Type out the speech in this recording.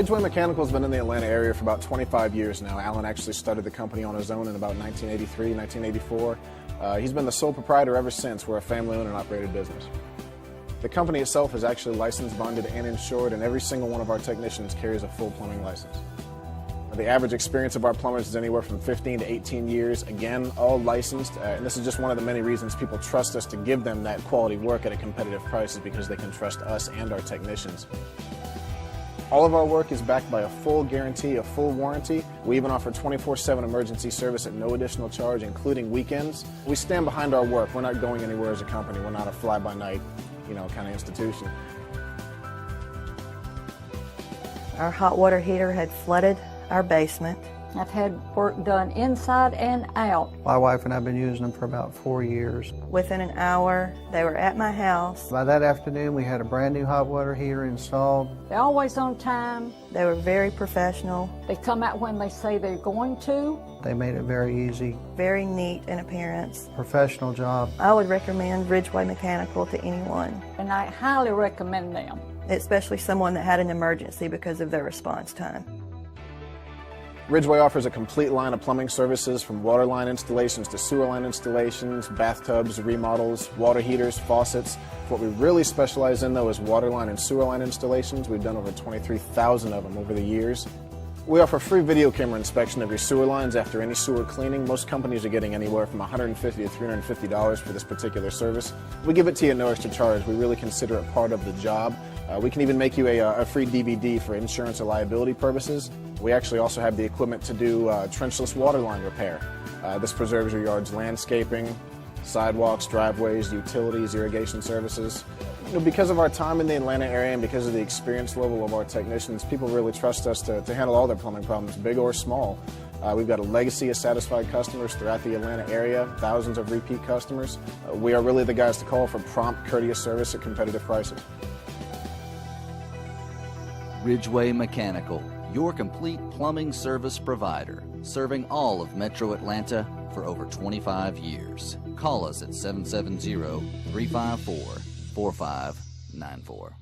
Ridgeway Mechanical has been in the Atlanta area for about 25 years now. Alan actually started the company on his own in about 1983, 1984. He's been the sole proprietor ever since. We're a family-owned and operated business. The company itself is actually licensed, bonded, and insured, and every single one of our technicians carries a full plumbing license. The average experience of our plumbers is anywhere from 15 to 18 years, again, all licensed, and this is just one of the many reasons people trust us to give them that quality work at a competitive price, is because they can trust us and our technicians. All of our work is backed by a full guarantee, a full warranty. We even offer 24/7 emergency service at no additional charge, including weekends. We stand behind our work. We're not going anywhere as a company. We're not a fly-by-night, kind of institution. Our hot water heater had flooded our basement. I've had work done inside and out. My wife and I have been using them for about 4 years. Within an hour, they were at my house. By that afternoon, we had a brand new hot water heater installed. They're always on time. They were very professional. They come out when they say they're going to. They made it very easy. Very neat in appearance. Professional job. I would recommend Ridgeway Mechanical to anyone. And I highly recommend them. Especially someone that had an emergency because of their response time. Ridgeway offers a complete line of plumbing services, from water line installations to sewer line installations, bathtubs, remodels, water heaters, faucets. What we really specialize in, though, is water line and sewer line installations. We've done over 23,000 of them over the years. We offer free video camera inspection of your sewer lines after any sewer cleaning. Most companies are getting anywhere from $150 to $350 for this particular service. We give it to you at no extra charge. We really consider it part of the job. We can even make you a free DVD for insurance or liability purposes. We actually also have the equipment to do trenchless water line repair. This preserves your yard's landscaping, sidewalks, driveways, utilities, irrigation services. Because of our time in the Atlanta area and because of the experience level of our technicians, people really trust us to handle all their plumbing problems, big or small. We've got a legacy of satisfied customers throughout the Atlanta area, thousands of repeat customers. We are really the guys to call for prompt, courteous service at competitive prices. Ridgeway Mechanical, your complete plumbing service provider, serving all of Metro Atlanta for over 25 years. Call us at 770-354-4594.